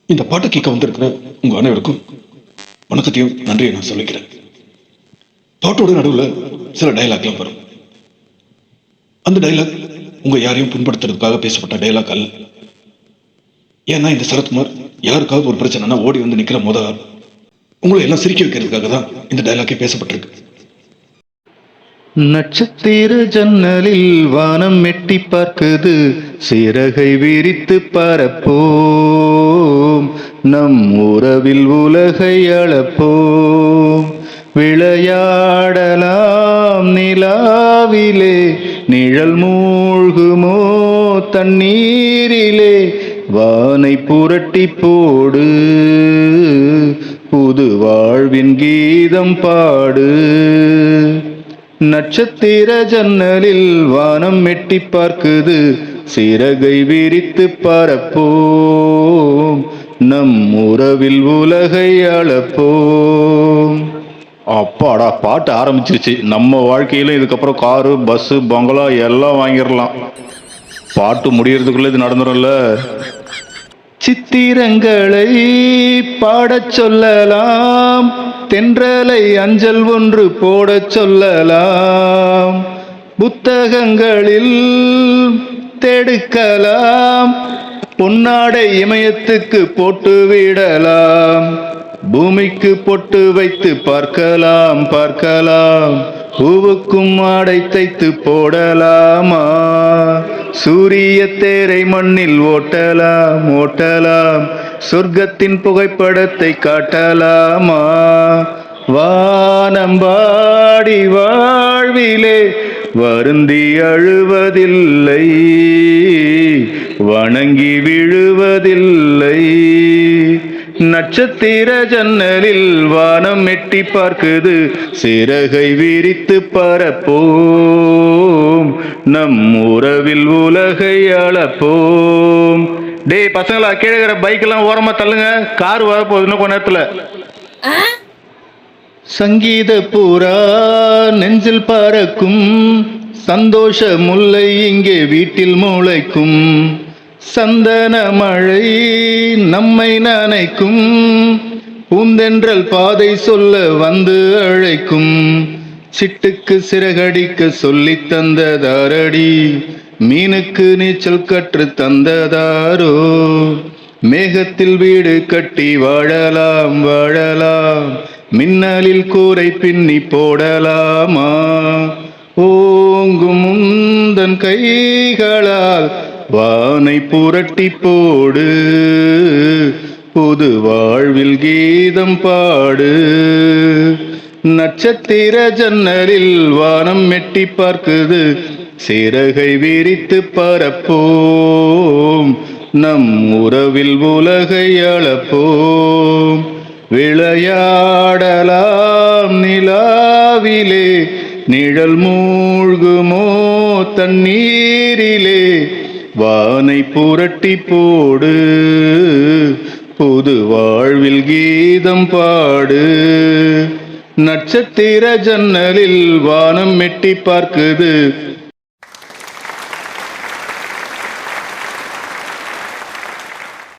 இந்த பாட்டை கேட்க வந்திருக்கிற உங்க அனைவருக்கும் வணக்கத்தையும் நன்றியை நான் சொல்லிக்கிறேன். பாட்டோட நடுவில் சில டைலாக்லாம் வரும். அந்த டைலாக் உங்க யாரையும் புண்படுத்துறதுக்காக பேசப்பட்ட டைலாக் அல்ல. ஏன்னா இந்த சரத்குமார் யாருக்காவது ஒரு பிரச்சனைனா ஓடி வந்து நிக்கிற முதல் உங்களை எல்லாம் சிரிக்க வைக்கிறதுக்காக தான் இந்த டைலாக்கே பேசப்பட்டிருக்கு. நட்சத்திர ஜன்னலில் வானம் எட்டி பார்க்குது, சிறகை விரித்து பரப்போம், நம் உறவில் உலகை அளப்போம், விளையாடலாம் நிலாவிலே, நிழல் மூழ்குமோ தண்ணீரிலே, வானை புரட்டி போடு, புது வாழ்வின் கீதம் பாடு. நட்சத்திர ஜன்னலில் வானம் எட்டி பார்க்குது, சிறகை விரித்து பரப்போம், நம் உறவில் உலகை அளப்போம். அப்பாடா, பாட்டு ஆரம்பிச்சிருச்சு. நம்ம வாழ்க்கையில இதுக்கப்புறம் காரு, பஸ்ஸு, பங்களா எல்லாம் வாங்கிடலாம். பாட்டு முடியறதுக்குள்ள இது நடந்துடும்ல. சித்திரங்களை பாடச் சொல்லலாம், தென்றலை அஞ்சல் ஒன்று போடச் சொல்லலாம், புத்தகங்களில் தெடுக்கலாம், பொன்னாடை இமயத்துக்கு போட்டு விடலாம், பூமிக்கு பொட்டு வைத்து பார்க்கலாம் பார்க்கலாம், பூவுக்கும் ஆடை தைத்து போடலாமா, சூரிய தேரை மண்ணில் ஓட்டலாம் ஓட்டலாம், சொர்க்கத்தின் புகைப்படத்தை காட்டலாமா, வானம்பாடி வாழ்விலே வருந்தி அழுவதில்லை, வணங்கி விழுவதில்லை. நட்சத்திர ஜன்னலில் வானம் எட்டி பார்க்குது, சிறகை விரித்து பரப்போம், நம் உறவில் உலகை அளப்போம். டேய் பசங்களா, கீழே பைக் எல்லாம் ஓரமா தள்ளுங்க, கார் வரப்போகுது இன்னும் கொஞ்ச நேரத்துல. சங்கீத பூரா நெஞ்சில் பறக்கும், சந்தோஷ முல்லை இங்கே வீட்டில் முளைக்கும், சந்தன மழை நம்மை நனைக்கும், பூந்தென்றல் பாதை சொல்ல வந்து அழைக்கும், சிட்டுக்கு சிறகடிக்க சொல்லி தந்ததாரடி, மீனுக்கு நீச்சல் கற்று தந்ததாரோ, மேகத்தில் வீடு கட்டி வாழலாம் வாழலாம், மின்னலில் கூரை பின்னி போடலாமா, ஓங்கும் முந்தன் கைகளால் வானை புரட்டி போடு, புது வாழ்வில் கீதம் பாடு. நட்சத்திர ஜன்னலில் வானம் எட்டி பார்க்குது, சிறகை விரித்து பரப்போம், நம் உறவில் உலகை அளப்போம், விளையாடலாம் நிலாவிலே, நிழல் மூழ்குமோ தண்ணீரிலே, வானை புரட்டி போடு, புது வாழ்வில் கீதம் பாடு. நட்சத்திர ஜன்னலில் வானம் எட்டி பார்க்குது,